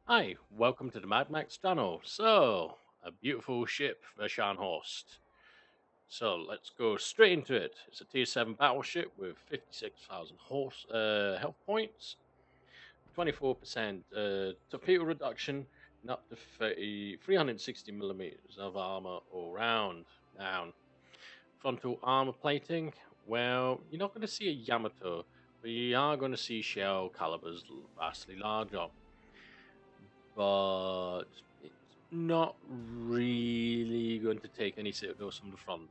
Hi, welcome to the Mad Max channel. So, a beautiful ship, the Scharnhorst. So, let's go straight into it. It's a tier 7 battleship with 56,000 health points, 24% torpedo reduction, and up to 360 millimeters of armor all round. Down. Frontal armor plating. Well, you're not going to see a Yamato, but you are going to see shell calibers vastly larger, but it's not really going to take any citadels from the front.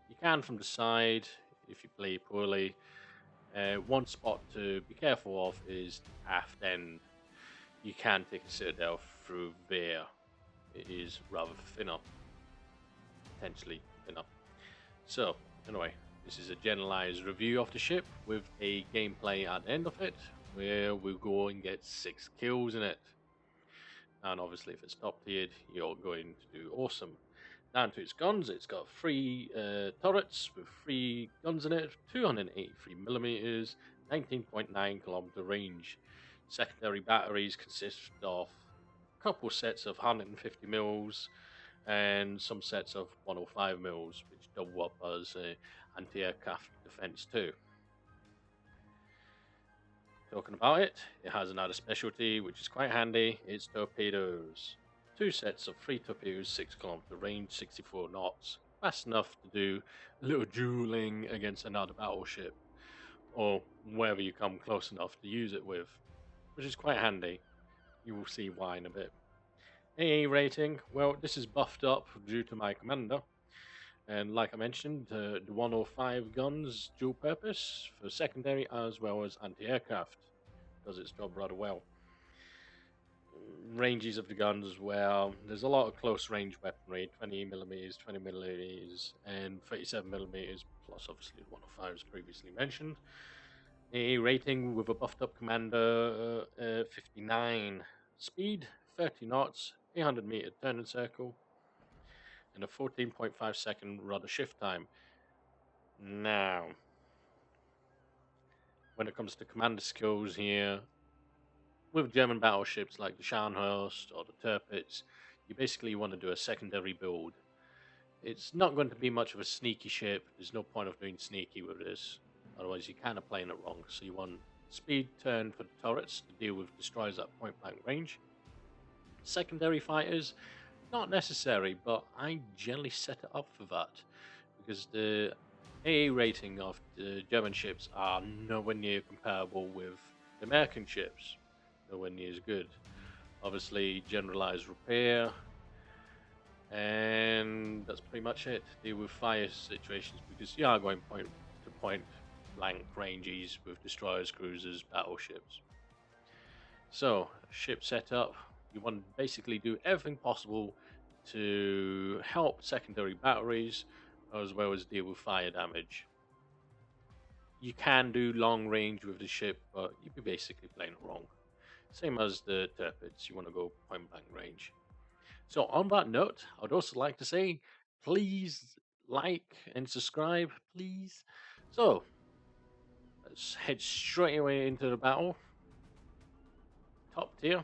You can from the side if you play poorly. One spot to be careful of is the aft end. You can take a citadel through there. It is rather thinner, potentially thinner. So, anyway, this is a generalized review of the ship with a gameplay at the end of it, where we'll go and get 6 kills in it. And obviously, if it's top tiered, you're going to do awesome. Down to its guns, it's got 3 turrets with 3 guns in it, 283 millimeters, 19.9 kilometer range. Secondary batteries consist of a couple sets of 150 mils and some sets of 105 mils, which double up as anti-aircraft defense too. Talking about it, it has another specialty which is quite handy. It's torpedoes. 2 sets of 3 torpedoes, 6 kilometer range, 64 knots. Fast enough to do a little dueling against another battleship, or wherever you come close enough to use it with, which is quite handy. You will see why in a bit. AA rating, well, this is buffed up due to my commander. And like I mentioned, the 105 guns dual purpose for secondary as well as anti-aircraft. Does its job rather well. Ranges of the guns as well. There's a lot of close range weaponry, 20 millimeters, 20 millimeters, and 37 millimeters, plus obviously the 105s previously mentioned. A rating with a buffed up commander, 59. Speed, 30 knots, 800-meter turning circle, and a 14.5-second rudder shift time. Now, when it comes to commander skills here, with German battleships like the Scharnhorst or the Tirpitz, you basically want to do a secondary build. It's not going to be much of a sneaky ship. There's no point of doing sneaky with this. Otherwise, you're kind of playing it wrong. So you want speed turn for the turrets to deal with destroyers at point blank range. Secondary fighters, not necessary, but I generally set it up for that because the AA rating of the German ships are nowhere near comparable with the American ships. Nowhere near as good. Obviously, generalized repair, and that's pretty much it. Deal with fire situations because you are going point to point blank ranges with destroyers, cruisers, battleships. So, ship setup, you want to basically do everything possible to help secondary batteries as well as deal with fire damage. You can do long range with the ship, but you'd be basically playing it wrong. Same as the Tirpitz, you want to go point blank range. So on that note, I'd also like to say, please like and subscribe, please. So let's head straight away into the battle. Top tier.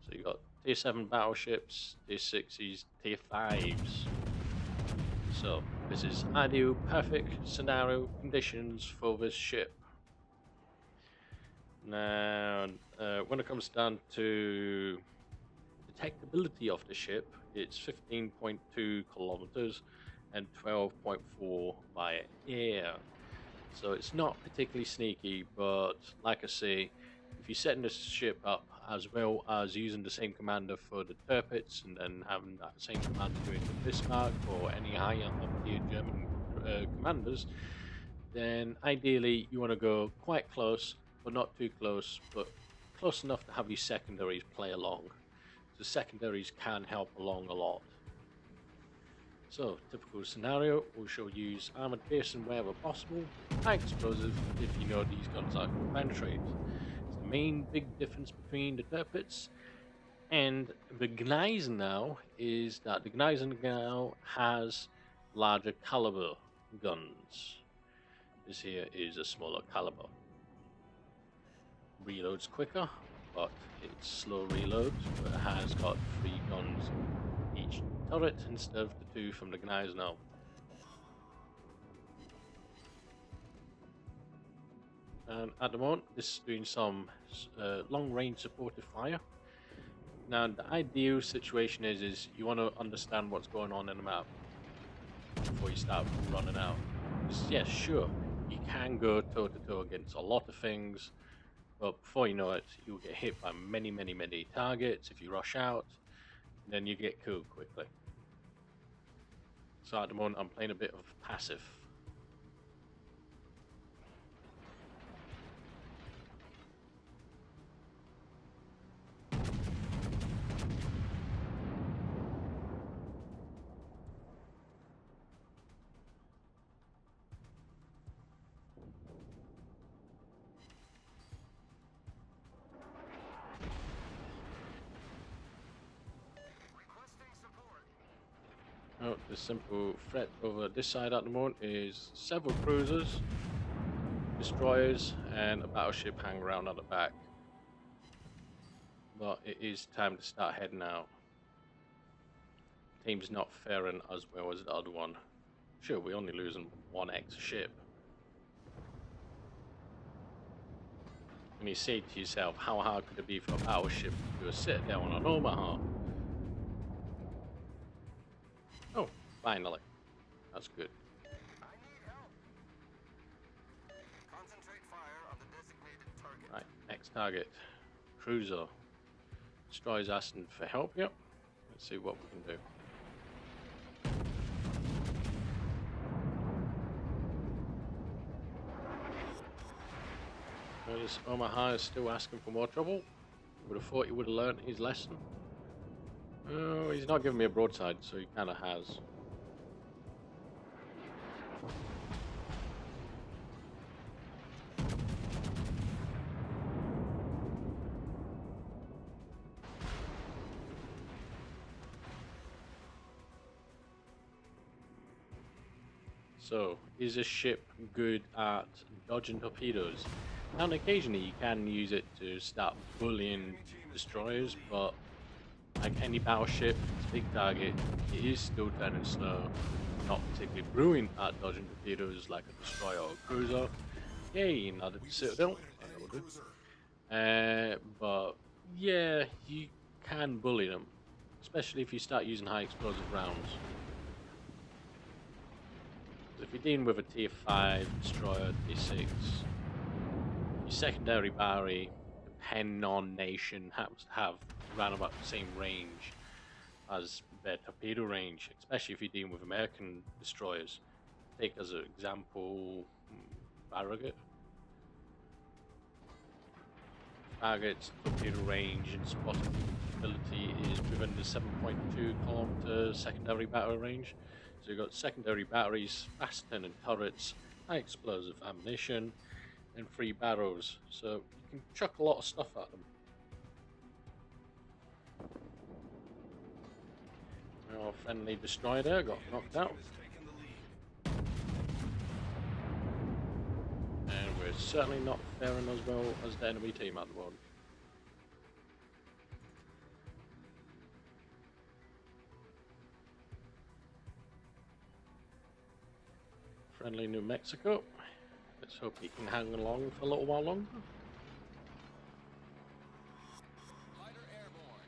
So you got tier 7 battleships, tier 6s, tier 5s. So this is ideal, perfect scenario conditions for this ship. Now, when it comes down to detectability of the ship, it's 15.2 kilometers and 12.4 by air. So it's not particularly sneaky, but like I say, if you're setting this ship up as well as using the same commander for the Tirpitz and then having that same commander doing the Bismarck or any higher up tier German commanders, then ideally you want to go quite close, but not too close, but close enough to have your secondaries play along. The secondaries can help along a lot. So, typical scenario, we shall use armored piercing wherever possible, high explosive if you know these guns are going to penetrate. It's the main big difference between the Tirpitz and the Gneisenau now is that the Gneisenau now has larger caliber guns. This here is a smaller caliber. Reloads quicker, but it's slow reloads, but it has got 3 guns each turret instead of the 2 from the guys now. And at the moment, this is doing some long-range supportive fire. Now, the ideal situation is you want to understand what's going on in the map before you start running out. Yes, sure, you can go toe-to-toe against a lot of things, but before you know it, you'll get hit by many targets if you rush out, and then you get killed quickly. So at the moment, I'm playing a bit of passive. Oh, the simple threat over this side at the moment is several cruisers, destroyers, and a battleship hanging around at the back. But it is time to start heading out. Team's not faring as well as the other one. Sure, we're only losing 1 extra ship. And you say to yourself, how hard could it be for a battleship to do a sit down on an Omaha? Oh, finally. That's good. I need help. Concentrate fire on the designated target. Right, next target. Cruiser. Destroyer's asking for help, yep. Let's see what we can do. Notice Omaha is still asking for more trouble. Would have thought he would have learned his lesson. Oh, he's not giving me a broadside, so he kind of has. So, is this ship good at dodging torpedoes? Now, occasionally you can use it to start bullying destroyers, but like any battleship, it's a big target, it is still turning slow, not particularly brilliant at dodging torpedoes like a destroyer or a cruiser. Yay, another citadel. But yeah, you can bully them, especially if you start using high explosive rounds. If you're dealing with a tier 5 destroyer, tier 6, your secondary battery, depending on nation, happens to have around about the same range as their torpedo range, especially if you're dealing with American destroyers. Take as an example, Farragut. Farragut's torpedo range and spotting ability is within the 7.2 kilometer secondary battery range. So you've got secondary batteries, fast turning turrets, high explosive ammunition, and 3 barrels. So you can chuck a lot of stuff at them. Our friendly destroyer there got knocked out. And we're certainly not faring as well as the enemy team at the moment. Friendly New Mexico. Let's hope he can hang along for a little while longer. Fighter airborne.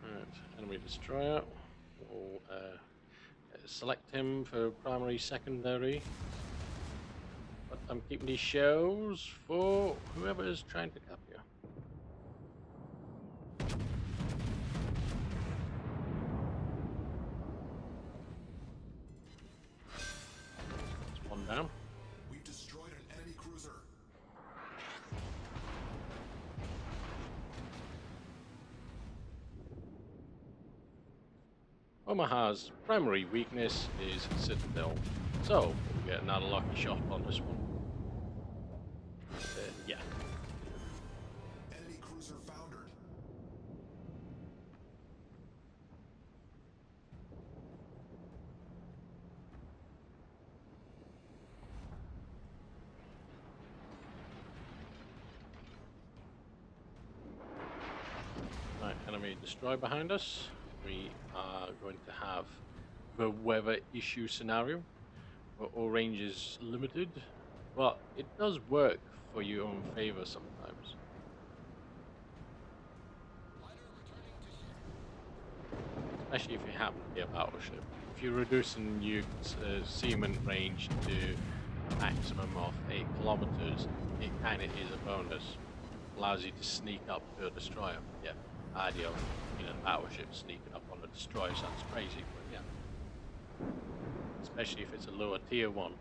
Right, enemy destroyer. We'll select him for primary, secondary. But I'm keeping these shells for whoever is trying to capture. That's one down. We've destroyed an enemy cruiser. Omaha's primary weakness is Citadel, so we'll get another lucky shot on this one. Yeah. Enemy cruiser foundered. a destroyer behind us, we are going to have the weather issue scenario, where all range is limited, but it does work for your own favor sometimes. Especially if you happen to be a battleship. If you're reducing your seaman range to a maximum of 8 kilometers, it kind of is a bonus. Allows you to sneak up to a destroyer. Yeah, ideal. You know, battleship sneaking up on a destroyer sounds crazy, but yeah. Especially if it's a lower tier one.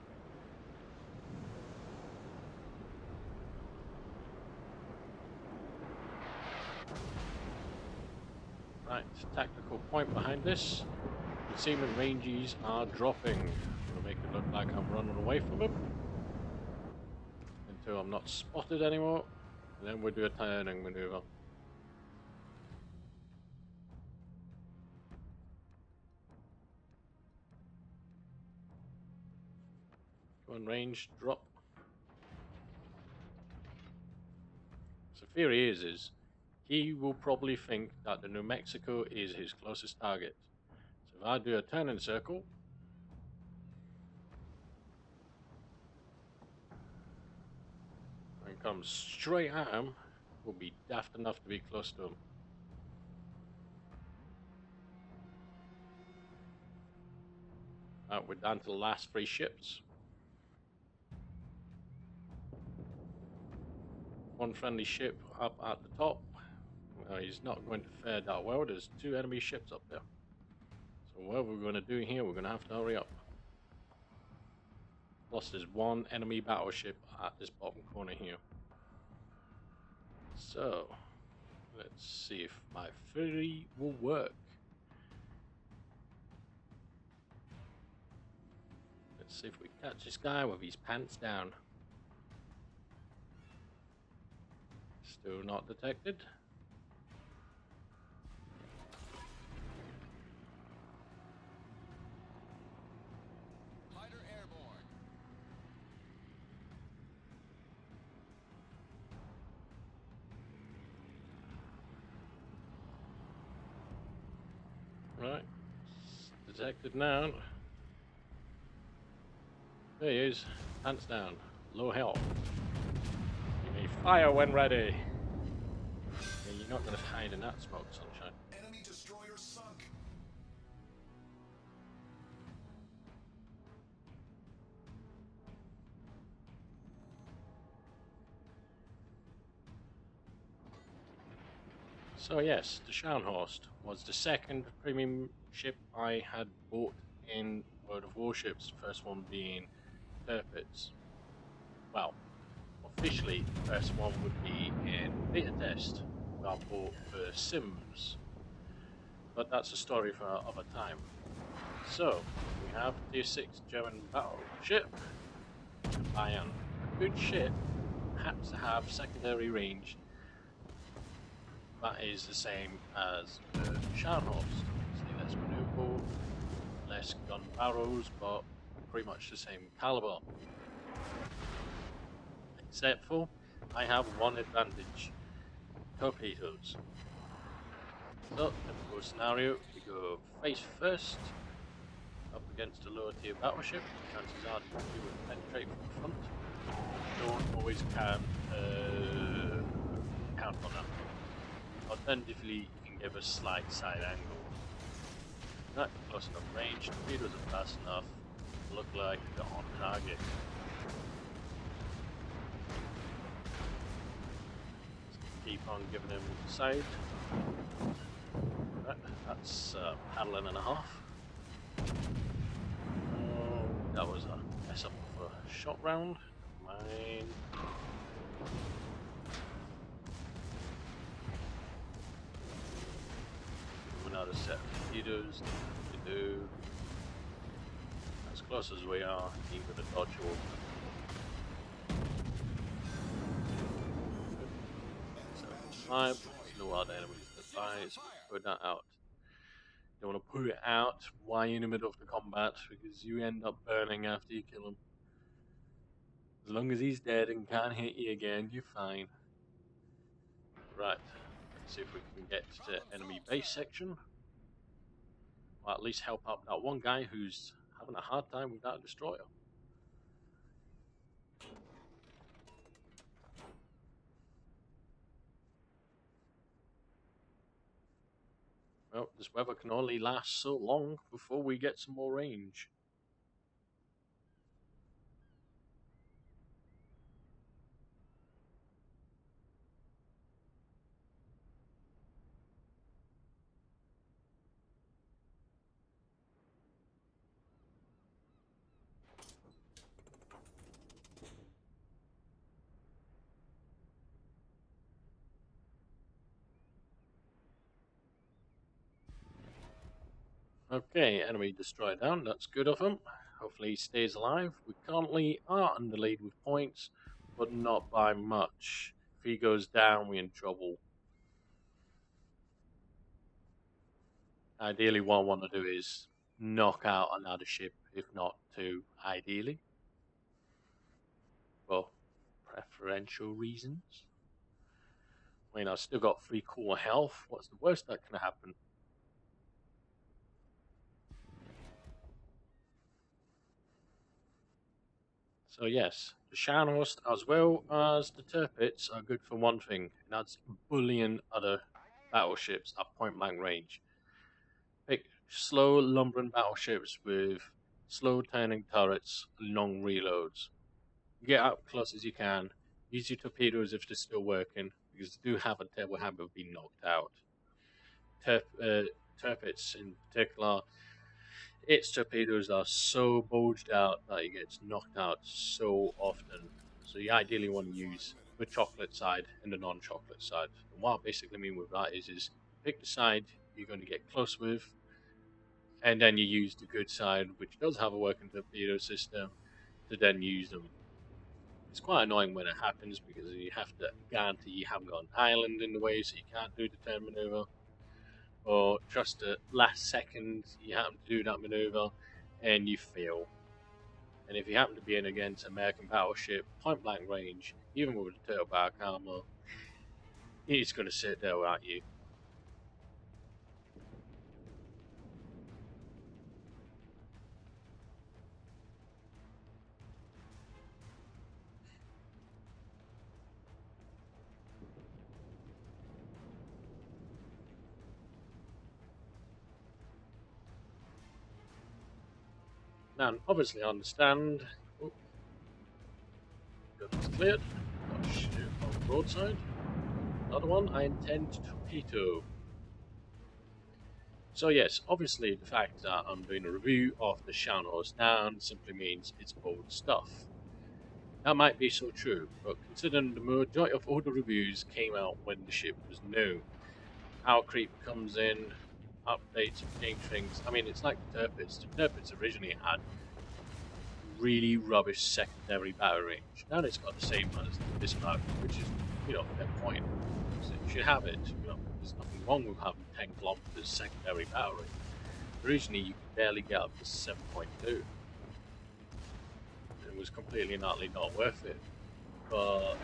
Right, tactical point behind this. The seaman ranges are dropping. It'll make it look like I'm running away from them until I'm not spotted anymore. And then we'll do a turning maneuver. Go on, range, drop. So the theory is he will probably think that the New Mexico is his closest target. So if I do a turning circle, and come straight at him, we'll be daft enough to be close to him. We're down to the last 3 ships. One friendly ship up at the top. He's not going to fare that well. There's 2 enemy ships up there. So what we're going to do here, we're going to have to hurry up. Plus there's 1 enemy battleship at this bottom corner here. So, let's see if my theory will work. Let's see if we catch this guy with his pants down. Still not detected. Fighter airborne. Right, detected now. There he is, pants down, low health. You may fire when ready. Yeah, you're not going to hide in that smoke, sunshine. Enemy destroyer sunk. So yes, the Scharnhorst was the second premium ship I had bought in World of Warships, the first one being Tirpitz. Well, officially the first one would be in beta test, that I bought for Sims, but that's a story for another time. So, we have tier 6 German battleship, Bayern. A good ship has to have secondary range that is the same as the Scharnhorst. See, less maneuverable, less gun barrels, but pretty much the same caliber. Except for, I have one advantage: torpedoes. So, typical scenario, we go face first, up against a lower tier battleship. Chances are that you will penetrate from the front. Don't always count on that. Alternatively, you can give a slight side angle. Not close enough range, torpedoes are fast enough to look like they're on target. Keep on giving him side. Right, that's paddling and a half. Oh, that was a mess up of a shot round. Mine. Another set of torpedoes to do. As close as we are, even a dodgeable. There's no other enemies nearby, so we put that out. You don't want to put it out while you're in the middle of the combat, because you end up burning after you kill him. As long as he's dead and can't hit you again, you're fine. Right, See if we can get to enemy base section. Or at least help out that one guy who's having a hard time with that destroyer. Well, this weather can only last so long before we get some more range. Okay, enemy destroyer down, that's good of him. Hopefully he stays alive. We currently are in the lead with points, but not by much. If he goes down, we're in trouble. Ideally, what I want to do is knock out another ship, if not two, ideally. For preferential reasons. I mean, I've still got 3 core health. What's the worst that can happen? So yes, the Scharnhorst as well as the Tirpitz are good for one thing, and that's bullying other battleships at point blank range. Pick slow lumbering battleships with slow turning turrets and long reloads. Get up close as you can, use your torpedoes if they're still working, because they do have a terrible habit of being knocked out. Tirpitz in particular, its torpedoes are so bulged out that it gets knocked out so often. So you ideally want to use the chocolate side and the non-chocolate side. And what I basically mean with that is pick the side you're going to get close with, and then you use the good side, which does have a working torpedo system, to then use them. It's quite annoying when it happens because you have to guarantee you haven't got an island in the way, so you can't do the turn maneuver. Or just at last second you happen to do that maneuver and you fail. And if you happen to be in against an American battleship, point blank range, even with a turtle bark armor, it's going to sit there at you. Now, obviously, I understand. Oh, got this cleared. Oh, shoot, on the broadside. Another one I intend to torpedo. So yes, obviously the fact that I'm doing a review of the Scharnhorst down simply means it's old stuff. That might be so true, but considering the majority of all the reviews came out when the ship was new, our creep comes in, updates and change things. I mean, it's like the Tirpitz. The Tirpitz originally had really rubbish secondary battle range. Now it's got the same as this map, which is, their point. So you should have it. There's nothing wrong with having 10 kilometers secondary battle range. Originally, you could barely get up to 7.2. It was completely and utterly not worth it. But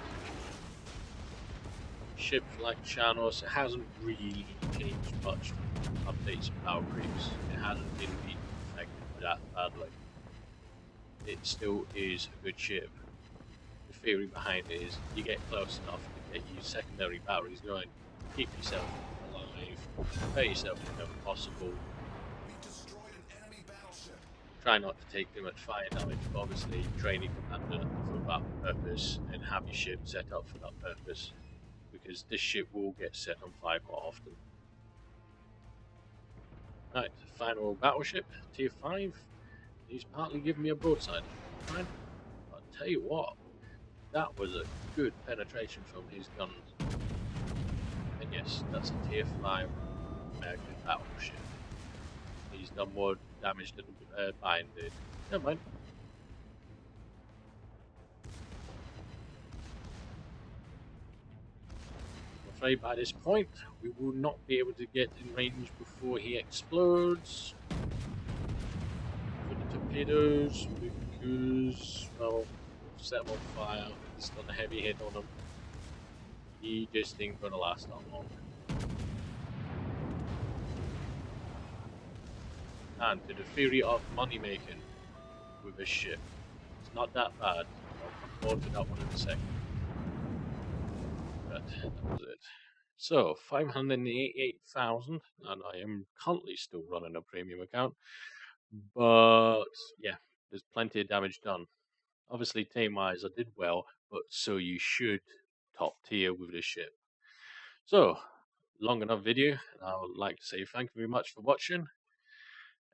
ships like Scharnhorst, it hasn't really changed much updates and battle creeps. It hasn't been affected that badly. It still is a good ship. The theory behind it is you get close enough to get your secondary batteries going, keep yourself alive, prepare yourself whenever possible. We destroyed an enemy battleship. Try not to take too much fire damage, but obviously train your commander for that purpose and have your ship set up for that purpose, because this ship will get set on fire quite often. Right, final battleship, tier 5. He's partly giving me a broadside. Fine. I'll tell you what, that was a good penetration from his guns. And yes, that's a tier 5 American battleship. He's done more damage than mine did. Never mind. I'm afraid by this point, we will not be able to get in range before he explodes. Torpedoes, because, well, set them on fire. He's done a heavy hit on them. He just ain't gonna last that long. hand to the theory of money making with this ship. It's not that bad. I'll come forward to that one in a second. But that was it. So 588,000, and I am currently still running a premium account. But yeah, there's plenty of damage done. Obviously, team-wise, I did well, but so you should top tier with this ship. So, long enough video. I would like to say thank you very much for watching.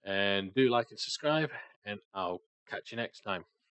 And do like and subscribe, and I'll catch you next time.